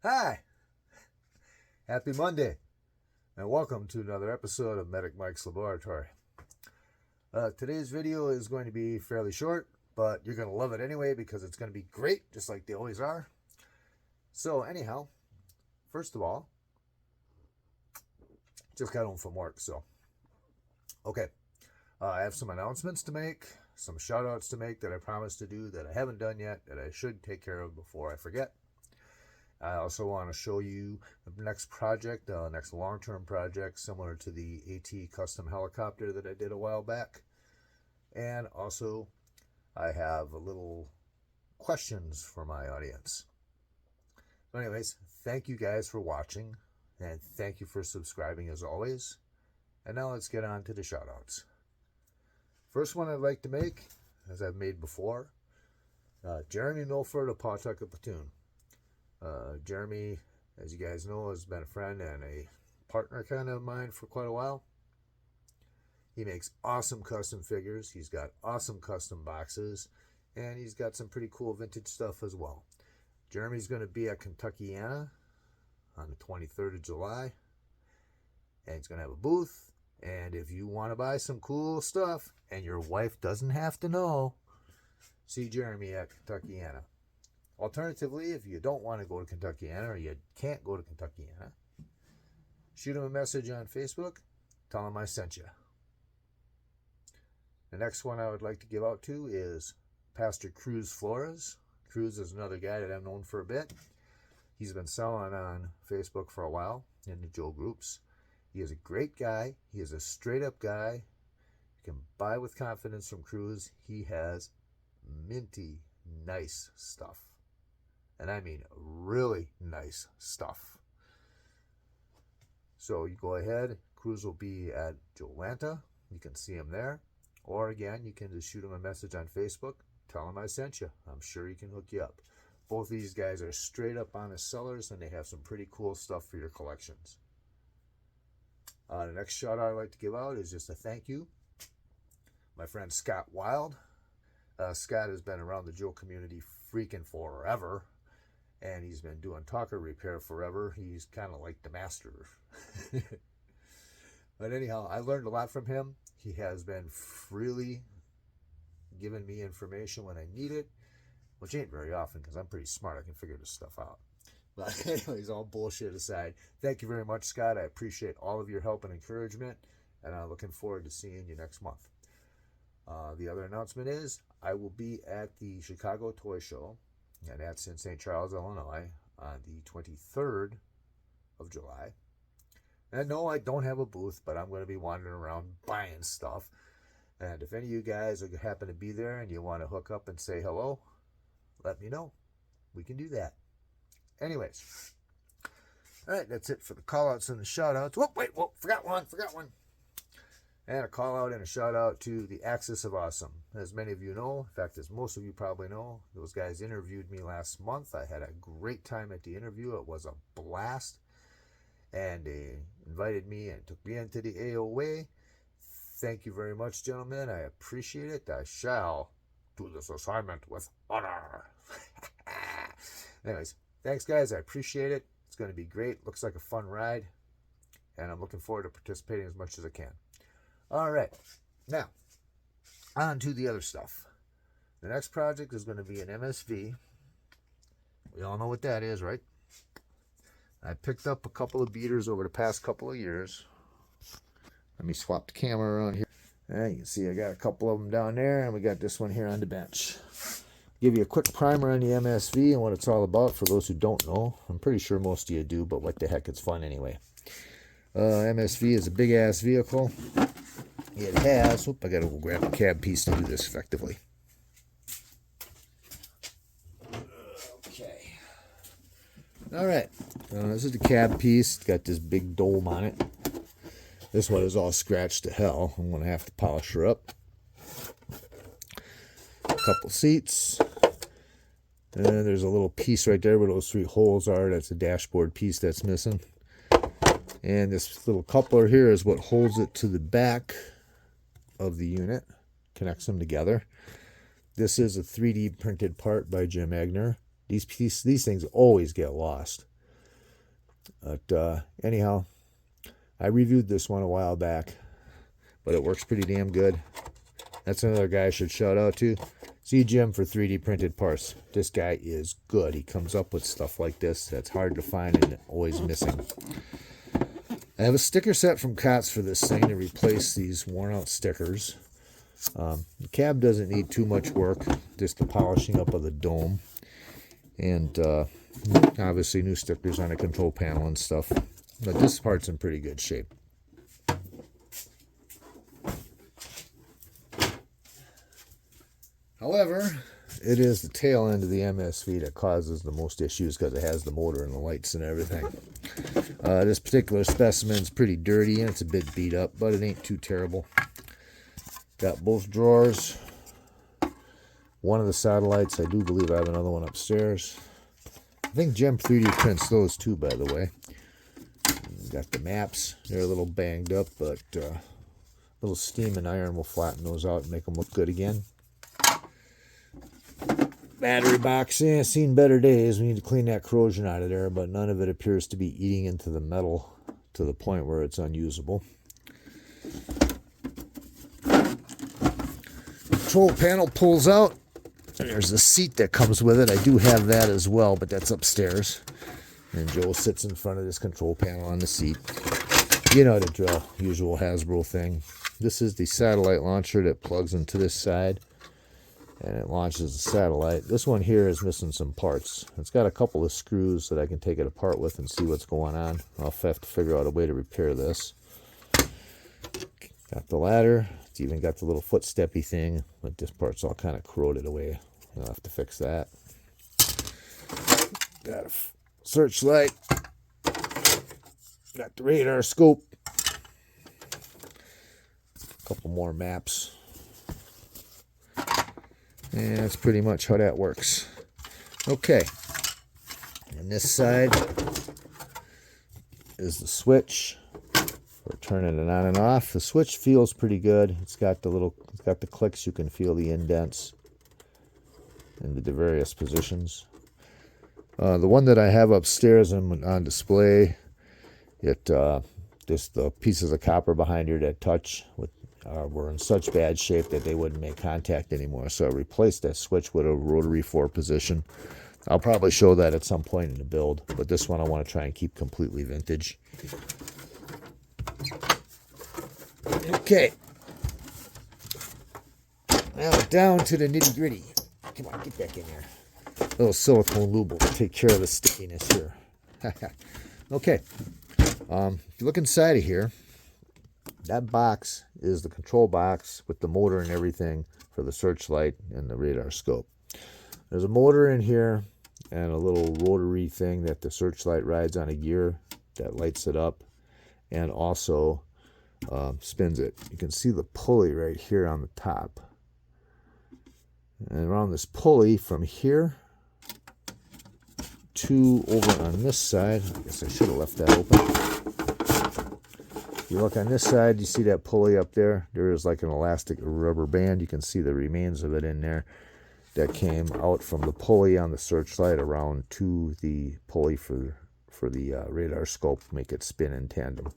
Hi, happy Monday, and welcome to another episode of Medic Mike's Laboratory. Today's video is going to be fairly short, but you're going to love it anyway because it's going to be great, just like they always are. So anyhow, first of all, just got home from work, so okay. I have some announcements to make, some shout-outs to make that I promised to do that I haven't done yet, that I should take care of before I forget. I also want to show you the next project, next long-term project, similar to the AT custom helicopter that I did a while back. And also, I have a little questions for my audience. So anyways, thank you guys for watching, and thank you for subscribing as always. And now let's get on to the shout-outs. First one I'd like to make, as I've made before, Jeremy Milford of Pawtucket Platoon. Jeremy, as you guys know, has been a friend and a partner kind of mine for quite a while. He makes awesome custom figures. He's got awesome custom boxes, and he's got some pretty cool vintage stuff as well. Jeremy's going to be at Kentuckiana on the 23rd of July, and he's going to have a booth. And if you want to buy some cool stuff and your wife doesn't have to know, see Jeremy at Kentuckiana. Alternatively, if you don't want to go to Kentuckiana or you can't go to Kentuckiana, shoot him a message on Facebook, tell him I sent you. The next one I would like to give out to is Pastor Cruz Flores. Cruz is another guy that I've known for a bit. He's been selling on Facebook for a while in the Joe groups. He is a great guy. He is a straight-up guy. You can buy with confidence from Cruz. He has minty, nice stuff. And I mean really nice stuff. So you go ahead. Cruz will be at Jolanta. You can see him there. Or again, you can just shoot him a message on Facebook. Tell him I sent you. I'm sure he can hook you up. Both these guys are straight up honest sellers, and they have some pretty cool stuff for your collections. The next shout out I'd like to give out is just a thank you. My friend Scott Wild. Scott has been around the Joe community freaking forever. And he's been doing talker repair forever. He's kind of like the master. But anyhow, I learned a lot from him. He has been freely giving me information when I need it, which ain't very often because I'm pretty smart. I can figure this stuff out. But anyways, all bullshit aside, thank you very much, Scott. I appreciate all of your help and encouragement, and I'm looking forward to seeing you next month. The other announcement is I will be at the Chicago Toy Show, and that's in St. Charles, Illinois, on the 23rd of July. And no, I don't have a booth, but I'm going to be wandering around buying stuff. And if any of you guys happen to be there and you want to hook up and say hello, let me know. We can do that. Anyways. All right, that's it for the call-outs and the shout-outs. Whoa, forgot one. And a call-out and a shout-out to the Axis of Awesome. As many of you know, in fact, as most of you probably know, those guys interviewed me last month. I had a great time at the interview. It was a blast. And they invited me and took me into the AOA. Thank you very much, gentlemen. I appreciate it. I shall do this assignment with honor. Anyways, thanks, guys. I appreciate it. It's going to be great. Looks like a fun ride. And I'm looking forward to participating as much as I can. All right. Now, on to the other stuff. The next project is going to be an MSV. We all know what that is, right? I picked up a couple of beaters over the past couple of years. Let me swap the camera around here. You can see I got a couple of them down there, and we got this one here on the bench. Give you a quick primer on the MSV and what it's all about for those who don't know. I'm pretty sure most of you do, but what the heck, it's fun anyway. MSV is a big-ass vehicle. It has... I got to go grab a cab piece to do this effectively. Okay. All right. This is the cab piece. It's got this big dome on it. This one is all scratched to hell. I'm going to have to polish her up. A couple seats. And there's a little piece right there where those 3 holes are. That's a dashboard piece that's missing. And this little coupler here is what holds it to the back of the unit. Connects them together. This is a 3D printed part by Jim Egner. These things always get lost. But anyhow, I reviewed this one a while back, but it works pretty damn good. That's another guy I should shout out to. See Jim for 3D printed parts. This guy is good. He comes up with stuff like this that's hard to find and always missing. I have a sticker set from Kotz for this thing to replace these worn out stickers. The cab doesn't need too much work, just the polishing up of the dome. And obviously new stickers on the control panel and stuff. But this part's in pretty good shape. However, it is the tail end of the MSV that causes the most issues because it has the motor and the lights and everything. This particular specimen is pretty dirty and it's a bit beat up, but it ain't too terrible. Got both drawers. One of the satellites. I do believe I have another one upstairs. I think Jim 3D prints those too, by the way. Got the maps. They're a little banged up, but a little steam and iron will flatten those out and make them look good again. Battery box, seen better days. We need to clean that corrosion out of there, but none of it appears to be eating into the metal to the point where it's unusable. Control panel pulls out, and there's a seat that comes with it. I do have that as well, but that's upstairs. And Joe sits in front of this control panel on the seat. You know the drill, usual Hasbro thing. This is the satellite launcher that plugs into this side, and it launches the satellite. This one here is missing some parts. It's got a couple of screws that I can take it apart with and see what's going on. I'll have to figure out a way to repair this. Got the ladder. It's even got the little footsteppy thing, but this part's all kind of corroded away. I'll have to fix that. Got a searchlight. Got the radar scope. A couple more maps. And that's pretty much how that works. Okay. And this side is the switch for turning it on and off. The switch feels pretty good. It's got the clicks. You can feel the indents into the various positions. The one that I have upstairs and on display, just the pieces of copper behind here that touch were in such bad shape that they wouldn't make contact anymore. So I replaced that switch with a rotary 4 position. I'll probably show that at some point in the build, but this one I want to try and keep completely vintage. Okay. Now down to the nitty gritty. Come on, get back in there. A little silicone lube will take care of the stickiness here. Okay. If you look inside of here, that box is the control box with the motor and everything for the searchlight and the radar scope. There's a motor in here and a little rotary thing that the searchlight rides on a gear that lights it up and also spins it. You can see the pulley right here on the top. And around this pulley from here to over on this side, I guess I should have left that open. If you look on this side, you see that pulley up there. There is like an elastic rubber band. You can see the remains of it in there that came out from the pulley on the searchlight around to the pulley for the radar scope, make it spin in tandem.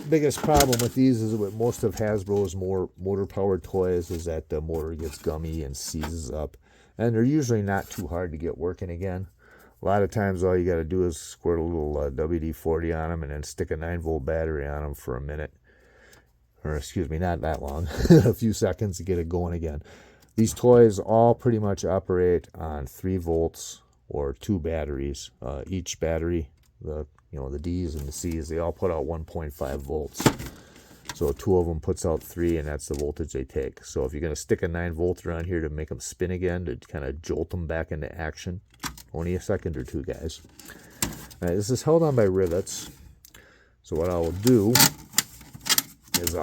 Biggest problem with these is with most of Hasbro's more motor-powered toys is that the motor gets gummy and seizes up. And they're usually not too hard to get working again. A lot of times all you got to do is squirt a little WD-40 on them and then stick a 9-volt battery on them for a minute. Or excuse me, not that long. A few seconds to get it going again. These toys all pretty much operate on 3 volts or 2 batteries. Each battery, the D's and the C's, they all put out 1.5 volts. So 2 of them puts out 3, and that's the voltage they take. So if you're going to stick a 9-volt around here to make them spin again, to kind of jolt them back into action, only a second or 2, guys. All right, this is held on by rivets. So what I will do is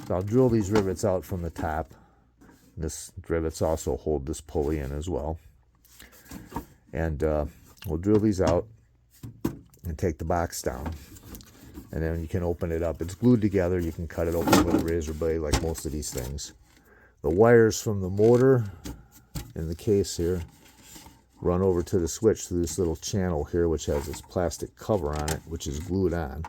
I'll drill these rivets out from the top. This rivets also hold this pulley in as well. And we'll drill these out and take the box down. And then you can open it up. It's glued together. You can cut it open with a razor blade like most of these things. The wires from the motor in the case here run over to the switch through this little channel here, which has this plastic cover on it, which is glued on.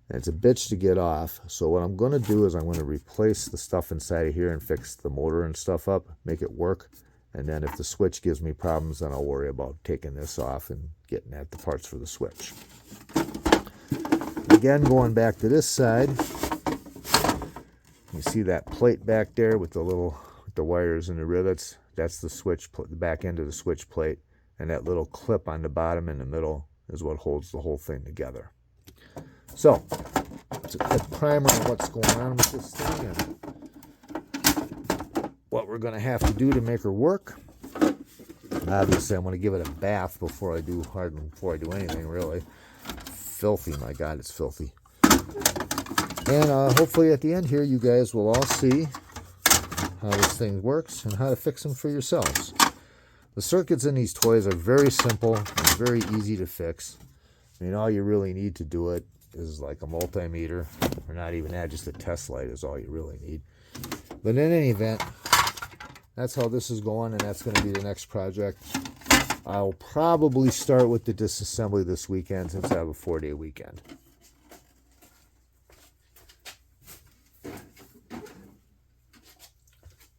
And it's a bitch to get off. So what I'm going to do is I'm going to replace the stuff inside of here and fix the motor and stuff up, make it work. And then if the switch gives me problems, then I'll worry about taking this off and getting at the parts for the switch. Again, going back to this side, you see that plate back there with the wires and the rivets. That's the switch, the back end of the switch plate. And that little clip on the bottom in the middle is what holds the whole thing together. So, it's a quick primer on what's going on with this thing and what we're going to have to do to make her work. Obviously, I'm going to give it a bath before I do anything, really. Filthy, my God, it's filthy. And hopefully at the end here, you guys will all see how this thing works and how to fix them for yourselves. The circuits in these toys are very simple and very easy to fix. I mean, all you really need to do it is like a multimeter, or not even that, just a test light is all you really need. But in any event, that's how this is going, and that's going to be the next project. I'll probably start with the disassembly this weekend since I have a 4-day weekend.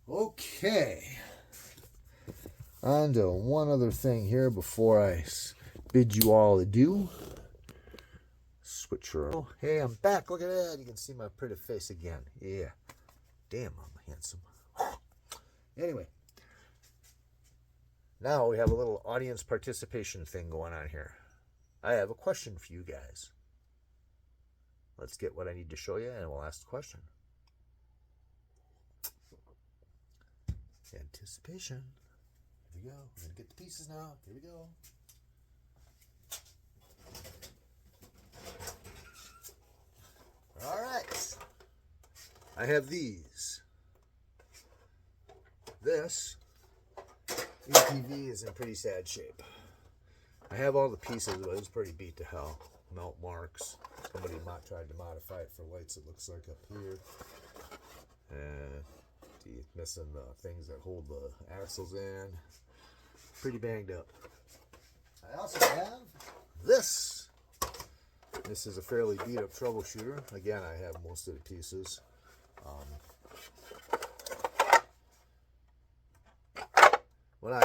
Okay. On to one other thing here before I bid you all adieu. Switcher. Oh, hey, I'm back. Look at that. You can see my pretty face again. Yeah. Damn, I'm handsome. Anyway. Now we have a little audience participation thing going on here. I have a question for you guys. Let's get what I need to show you and we'll ask the question. Anticipation. Here we go. We're going to get the pieces now. Here we go. All right. I have these. This ATV is in pretty sad shape. I have all the pieces, but it's pretty beat to hell. Melt marks. Somebody tried to modify it for lights, it looks like up here. And missing the things that hold the axles in. Pretty banged up. I also have this. This is a fairly beat up troubleshooter. Again, I have most of the pieces.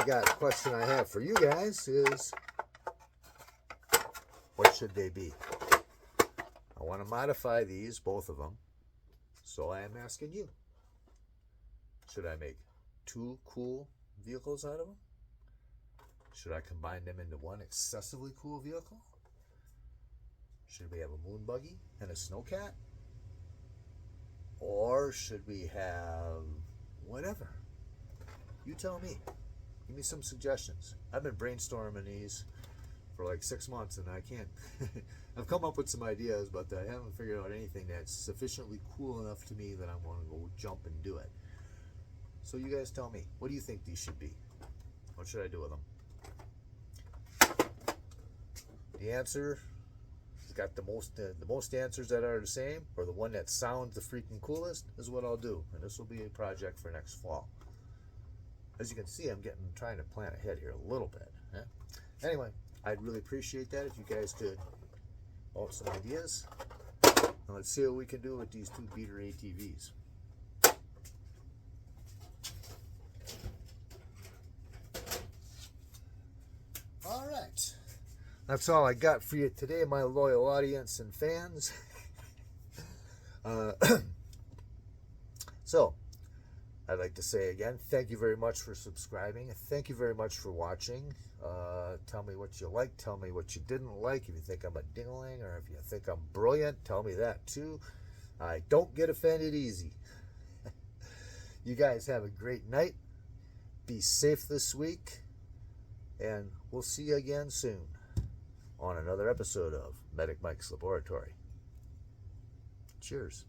The question I have for you guys is, what should they be? I want to modify these, both of them. So I am asking you, should I make two cool vehicles out of them? Should I combine them into one excessively cool vehicle? Should we have a moon buggy and a snowcat? Or should we have whatever? You tell me. Give me some suggestions. I've been brainstorming these for like 6 months and I can't. I've come up with some ideas, but I haven't figured out anything that's sufficiently cool enough to me that I want to go jump and do it. So you guys tell me, what do you think these should be? What should I do with them? The answer has got the most answers that are the same, or the one that sounds the freaking coolest, is what I'll do. And this will be a project for next fall. As you can see, I'm trying to plan ahead here a little bit. Yeah? Anyway, I'd really appreciate that if you guys could vote some ideas. And let's see what we can do with these two beater ATVs. All right. That's all I got for you today, my loyal audience and fans. So, I'd like to say again, thank you very much for subscribing. Thank you very much for watching. Tell me what you liked. Tell me what you didn't like. If you think I'm a dingling or if you think I'm brilliant, tell me that too. I don't get offended easy. You guys have a great night. Be safe this week. And we'll see you again soon on another episode of Medic Mike's Laboratory. Cheers.